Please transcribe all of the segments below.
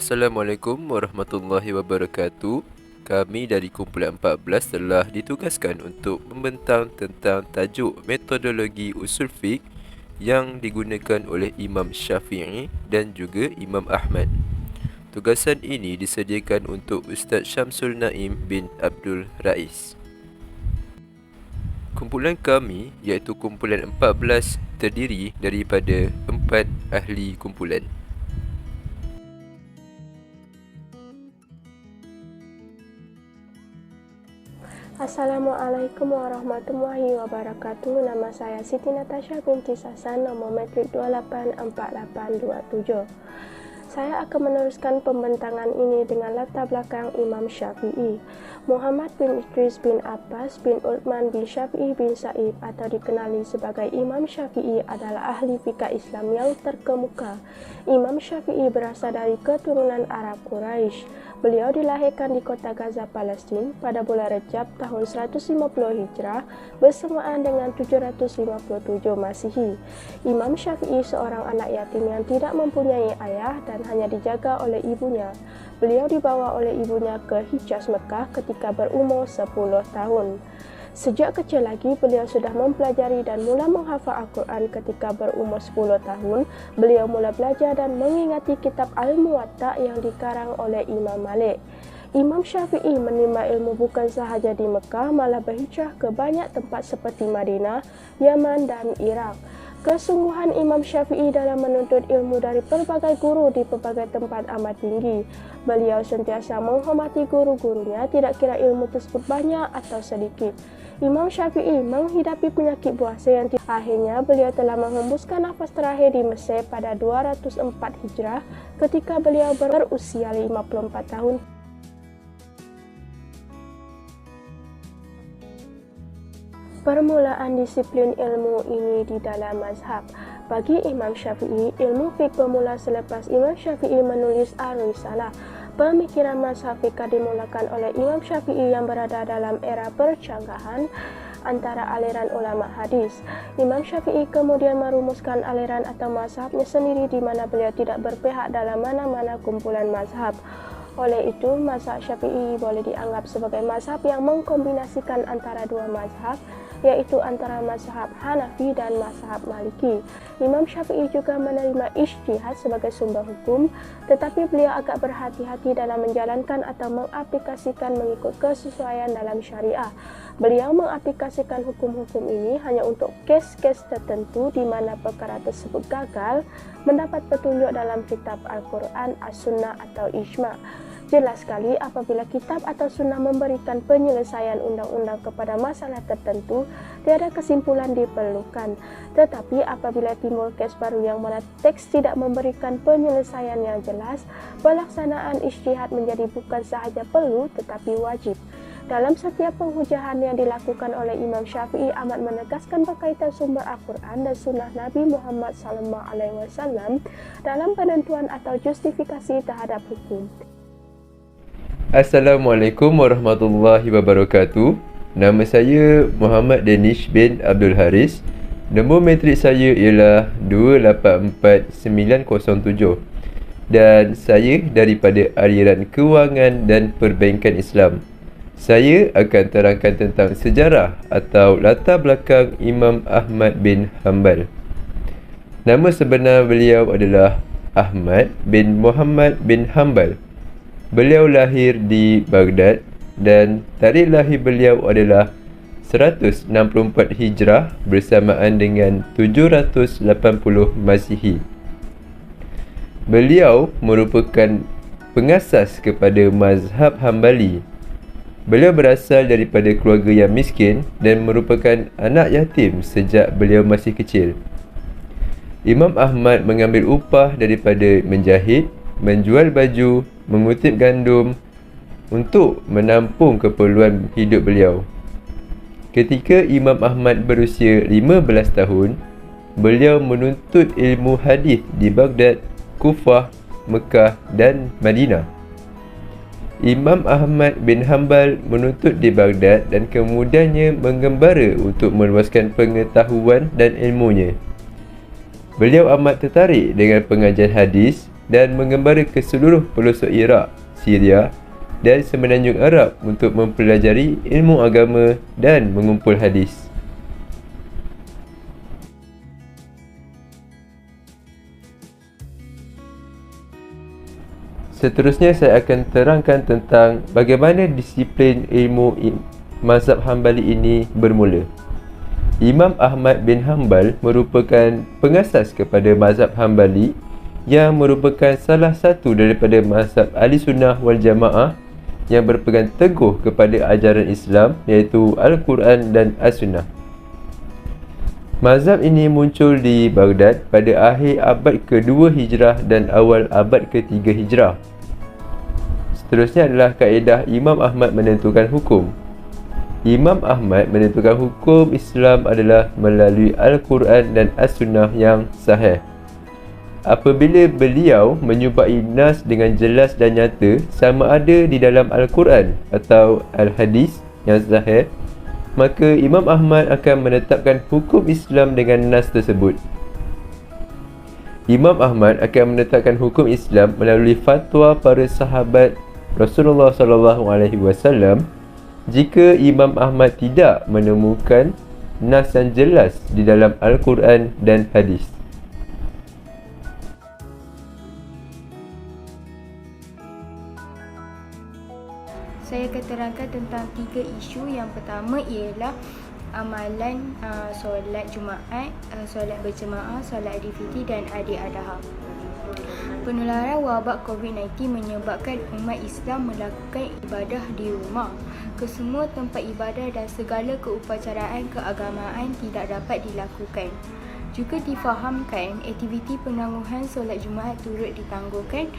Assalamualaikum warahmatullahi wabarakatuh. Kami dari kumpulan 14 telah ditugaskan untuk membentang tentang tajuk metodologi usul fiqh yang digunakan oleh Imam Syafi'i dan juga Imam Ahmad. Tugasan ini disediakan untuk Ustaz Syamsul Naim bin Abdul Rais. Kumpulan kami iaitu kumpulan 14 terdiri daripada 4 ahli kumpulan. Assalamualaikum warahmatullahi wabarakatuh. Nama saya Siti Natasha binti Sasan, nombor metrik 284827. Saya akan meneruskan pembentangan ini dengan latar belakang Imam Syafi'i. Muhammad bin Idris bin Abbas bin Uthman bin Syafi'i bin Sa'id atau dikenali sebagai Imam Syafi'i adalah ahli fikih Islam yang terkemuka. Imam Syafi'i berasal dari keturunan Arab Quraisy. Beliau dilahirkan di kota Gaza, Palestin pada bulan Rejab tahun 150 Hijrah bersamaan dengan 757 Masihi. Imam Syafi'i seorang anak yatim yang tidak mempunyai ayah dan hanya dijaga oleh ibunya. Beliau dibawa oleh ibunya ke Hijaz, Mekah ketika berumur 10 tahun. Sejak kecil lagi, beliau sudah mempelajari dan mula menghafal Al-Quran. Ketika berumur 10 tahun, beliau mula belajar dan mengingati kitab Al-Muwatta yang dikarang oleh Imam Malik. Imam Syafi'i menimba ilmu bukan sahaja di Mekah, malah berhijrah ke banyak tempat seperti Madinah, Yaman, dan Iraq. Kesungguhan Imam Syafi'i dalam menuntut ilmu dari pelbagai guru di pelbagai tempat amat tinggi. Beliau sentiasa menghormati guru-gurunya, tidak kira ilmu tersebut banyak atau sedikit. Imam Syafi'i menghidapi penyakit puasa yang akhirnya beliau telah menghembuskan nafas terakhir di Mesir pada 204 Hijrah ketika beliau berusia 54 tahun. Permulaan disiplin ilmu ini di dalam mazhab. Bagi Imam Syafi'i, ilmu fiqh bermula selepas Imam Syafi'i menulis Ar-Risalah. Pemikiran mazhab fiqh dimulakan oleh Imam Syafi'i yang berada dalam era percanggahan antara aliran ulama hadis. Imam Syafi'i kemudian merumuskan aliran atau mazhabnya sendiri di mana beliau tidak berpihak dalam mana-mana kumpulan mazhab. Oleh itu, mazhab Syafi'i boleh dianggap sebagai mazhab yang mengkombinasikan antara dua mazhab, yaitu antara mazhab Hanafi dan mazhab Maliki. Imam Syafi'i juga menerima ijtihad sebagai sumber hukum, tetapi beliau agak berhati-hati dalam menjalankan atau mengaplikasikan mengikut kesesuaian dalam syariah. Beliau mengaplikasikan hukum-hukum ini hanya untuk kes-kes tertentu di mana perkara tersebut gagal mendapat petunjuk dalam kitab Al-Quran, As-Sunnah atau Ijma'. Jelas sekali apabila kitab atau sunnah memberikan penyelesaian undang-undang kepada masalah tertentu, tiada kesimpulan diperlukan. Tetapi apabila timbul kes baru yang mana teks tidak memberikan penyelesaian yang jelas, pelaksanaan ijtihad menjadi bukan sahaja perlu tetapi wajib. Dalam setiap penghujahan yang dilakukan oleh Imam Syafi'i amat menegaskan berkaitan sumber Al-Quran dan sunnah Nabi Muhammad SAW dalam penentuan atau justifikasi terhadap hukum. Assalamualaikum warahmatullahi wabarakatuh. Nama saya Muhammad Danish bin Abdul Haris. Nombor metrik saya ialah 284907 dan saya daripada aliran kewangan dan perbankan Islam. Saya akan terangkan tentang sejarah atau latar belakang Imam Ahmad bin Hanbal. Nama sebenar beliau adalah Ahmad bin Muhammad bin Hanbal. Beliau lahir di Baghdad dan tarikh lahir beliau adalah 164 Hijrah bersamaan dengan 780 Masihi. Beliau merupakan pengasas kepada mazhab Hambali. Beliau berasal daripada keluarga yang miskin dan merupakan anak yatim sejak beliau masih kecil. Imam Ahmad mengambil upah daripada menjahit, menjual baju, mengutip gandum untuk menampung keperluan hidup beliau. Ketika Imam Ahmad berusia 15 tahun, beliau menuntut ilmu hadis di Baghdad, Kufah, Mekah dan Madinah. Imam Ahmad bin Hanbal menuntut di Baghdad dan kemudiannya menggembara untuk meluaskan pengetahuan dan ilmunya. Beliau amat tertarik dengan pengajian hadis dan mengembara ke seluruh pelosok Iraq, Syria dan Semenanjung Arab untuk mempelajari ilmu agama dan mengumpul hadis. Seterusnya saya akan terangkan tentang bagaimana disiplin ilmu mazhab Hambali ini bermula. Imam Ahmad bin Hanbal merupakan pengasas kepada mazhab Hambali yang merupakan salah satu daripada mazhab Ahli Sunnah wal Jamaah yang berpegang teguh kepada ajaran Islam, iaitu Al-Quran dan As-Sunnah. Mazhab ini muncul di Baghdad pada akhir abad ke-2 Hijrah dan awal abad ke-3 Hijrah. Seterusnya adalah kaedah Imam Ahmad menentukan hukum. Imam Ahmad menentukan hukum Islam adalah melalui Al-Quran dan As-Sunnah yang sahih. Apabila beliau menyumpai nas dengan jelas dan nyata sama ada di dalam Al-Quran atau Al-Hadis yang sahih, maka Imam Ahmad akan menetapkan hukum Islam dengan nas tersebut. Imam Ahmad akan menetapkan hukum Islam melalui fatwa para sahabat Rasulullah SAW jika Imam Ahmad tidak menemukan nas yang jelas di dalam Al-Quran dan Hadis. Saya akan terangkan tentang 3 isu. Yang pertama ialah amalan solat Jumaat, solat berjemaah, solat Aidilfitri dan Aidil Adha. Penularan wabak COVID-19 menyebabkan umat Islam melakukan ibadah di rumah. Kesemua tempat ibadah dan segala keupacaraan keagamaan tidak dapat dilakukan. Juga difahamkan aktiviti penangguhan solat Jumaat turut ditangguhkan,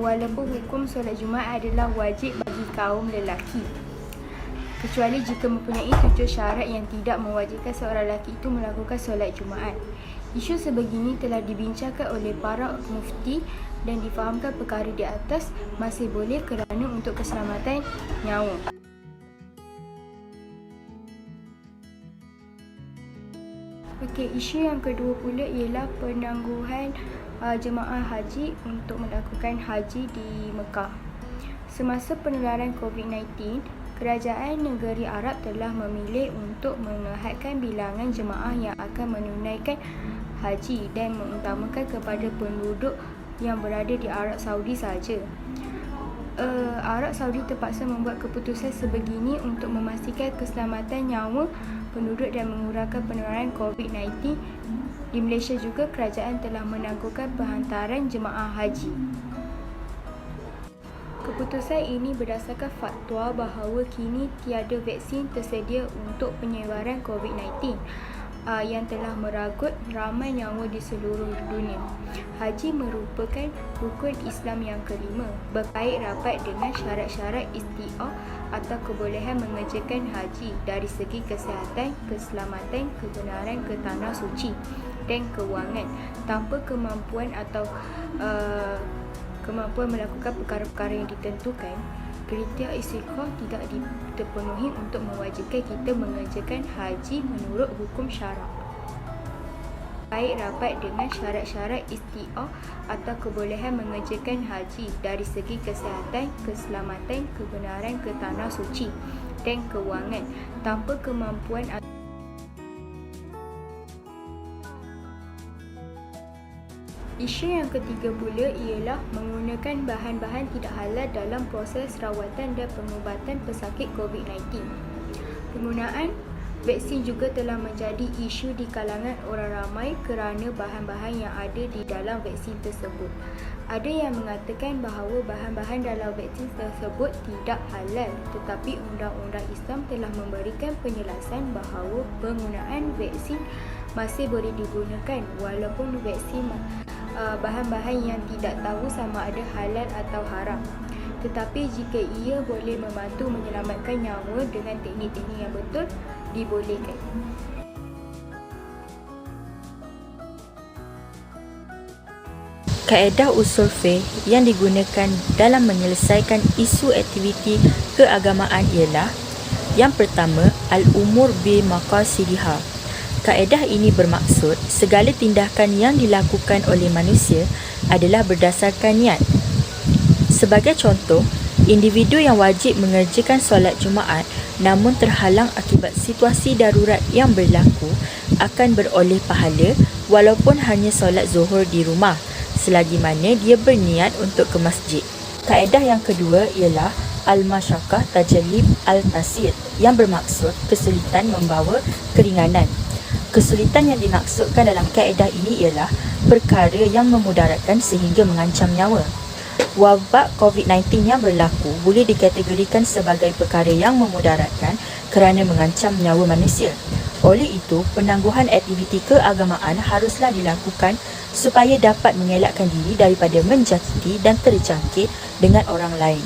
walaupun hukum solat Jumaat adalah wajib bagi kaum lelaki, kecuali jika mempunyai 7 syarat yang tidak mewajibkan seorang lelaki itu melakukan solat Jumaat. Isu sebegini telah dibincangkan oleh para mufti dan difahamkan perkara di atas masih boleh kerana untuk keselamatan nyawa. Okey, isu yang kedua pula ialah penangguhan jemaah haji untuk melakukan haji di Mekah. Semasa penularan COVID-19, kerajaan negeri Arab telah memilih untuk mengehadkan bilangan jemaah yang akan menunaikan haji dan mengutamakan kepada penduduk yang berada di Arab Saudi sahaja. Arab Saudi terpaksa membuat keputusan sebegini untuk memastikan keselamatan nyawa penduduk dan mengurangkan penularan COVID-19. Di Malaysia juga, kerajaan telah menangguhkan penghantaran jemaah haji. Keputusan ini berdasarkan fatwa bahawa kini tiada vaksin tersedia untuk penyebaran COVID-19 yang telah meragut ramai nyawa di seluruh dunia. Haji merupakan rukun Islam yang kelima, berkait rapat dengan syarat-syarat isti'ah atau kebolehan mengerjakan haji dari segi kesihatan, keselamatan, kebenaran ke tanah suci dan kewangan, tanpa kemampuan melakukan perkara-perkara yang ditentukan. Kriteria istiqah tidak terpenuhi untuk mewajibkan kita mengerjakan haji menurut hukum syarak. Baik rapat dengan syarat-syarat isti'ah atau kebolehan mengerjakan haji dari segi kesihatan, keselamatan, kebenaran ke tanah suci dan kewangan, tanpa kemampuan Isu yang ketiga pula ialah menggunakan bahan-bahan tidak halal dalam proses rawatan dan pengubatan pesakit COVID-19. Penggunaan vaksin juga telah menjadi isu di kalangan orang ramai kerana bahan-bahan yang ada di dalam vaksin tersebut. Ada yang mengatakan bahawa bahan-bahan dalam vaksin tersebut tidak halal, tetapi undang-undang Islam telah memberikan penjelasan bahawa penggunaan vaksin masih boleh digunakan walaupun vaksin bahan-bahan yang tidak tahu sama ada halal atau haram. Tetapi jika ia boleh membantu menyelamatkan nyawa dengan teknik-teknik yang betul, dibolehkan. Kaedah usul fiqh yang digunakan dalam menyelesaikan isu aktiviti keagamaan ialah: yang pertama, al-umur bi maqasidiha. Kaedah ini bermaksud segala tindakan yang dilakukan oleh manusia adalah berdasarkan niat. Sebagai contoh, individu yang wajib mengerjakan solat Jumaat namun terhalang akibat situasi darurat yang berlaku akan beroleh pahala walaupun hanya solat Zuhur di rumah selagi mana dia berniat untuk ke masjid. Kaedah yang kedua ialah al-masyaqqah tajlib al-tasir yang bermaksud kesulitan membawa keringanan. Kesulitan yang dimaksudkan dalam kaedah ini ialah perkara yang memudaratkan sehingga mengancam nyawa. Wabak COVID-19 yang berlaku boleh dikategorikan sebagai perkara yang memudaratkan kerana mengancam nyawa manusia. Oleh itu, penangguhan aktiviti keagamaan haruslah dilakukan supaya dapat mengelakkan diri daripada menjangkiti dan terjangkit dengan orang lain.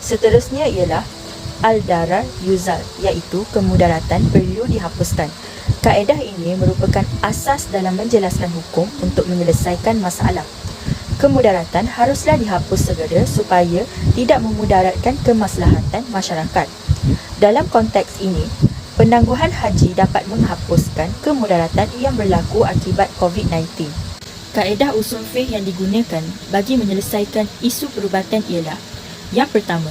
Seterusnya ialah al-darar yuzal, iaitu kemudaratan perlu dihapuskan. Kaedah ini merupakan asas dalam menjelaskan hukum untuk menyelesaikan masalah. Kemudaratan haruslah dihapus segera supaya tidak memudaratkan kemaslahatan masyarakat. Dalam konteks ini, penangguhan haji dapat menghapuskan kemudaratan yang berlaku akibat COVID-19. Kaedah usul fiqh yang digunakan bagi menyelesaikan isu perubatan ialah: yang pertama,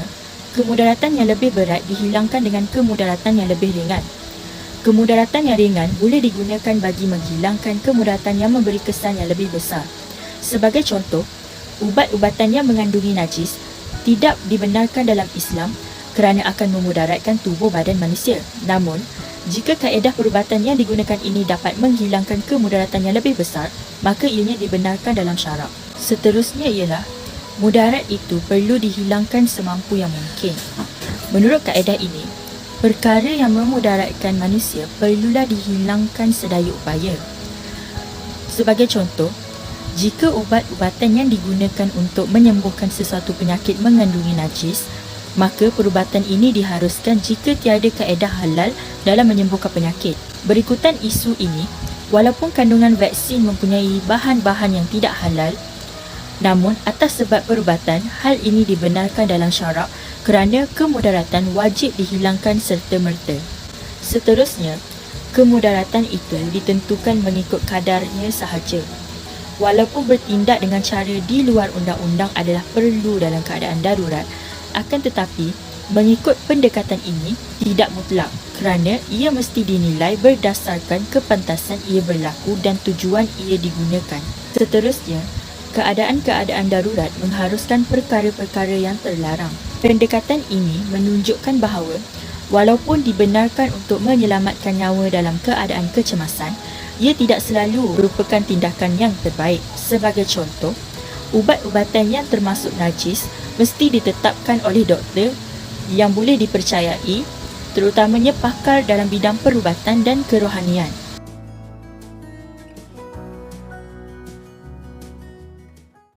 kemudaratan yang lebih berat dihilangkan dengan kemudaratan yang lebih ringan. Kemudaratan yang ringan boleh digunakan bagi menghilangkan kemudaratan yang memberi kesan yang lebih besar. Sebagai contoh, ubat-ubatan yang mengandungi najis tidak dibenarkan dalam Islam kerana akan memudaratkan tubuh badan manusia. Namun, jika kaedah perubatan yang digunakan ini dapat menghilangkan kemudaratan yang lebih besar, maka ianya dibenarkan dalam syarak. Seterusnya ialah, mudarat itu perlu dihilangkan semampu yang mungkin. Menurut kaedah ini, perkara yang memudaratkan manusia perlulah dihilangkan sedaya upaya. Sebagai contoh, jika ubat-ubatan yang digunakan untuk menyembuhkan sesuatu penyakit mengandungi najis, maka perubatan ini diharuskan jika tiada kaedah halal dalam menyembuhkan penyakit. Berikutan isu ini, walaupun kandungan vaksin mempunyai bahan-bahan yang tidak halal, namun atas sebab perubatan, hal ini dibenarkan dalam syarak kerana kemudaratan wajib dihilangkan serta-merta. Seterusnya, kemudaratan itu ditentukan mengikut kadarnya sahaja. Walaupun bertindak dengan cara di luar undang-undang adalah perlu dalam keadaan darurat, akan tetapi mengikut pendekatan ini tidak mutlak kerana ia mesti dinilai berdasarkan kepantasan ia berlaku dan tujuan ia digunakan. Seterusnya, keadaan-keadaan darurat mengharuskan perkara-perkara yang terlarang. Pendekatan ini menunjukkan bahawa walaupun dibenarkan untuk menyelamatkan nyawa dalam keadaan kecemasan, ia tidak selalu merupakan tindakan yang terbaik. Sebagai contoh, ubat-ubatan yang termasuk najis mesti ditetapkan oleh doktor yang boleh dipercayai, terutamanya pakar dalam bidang perubatan dan kerohanian.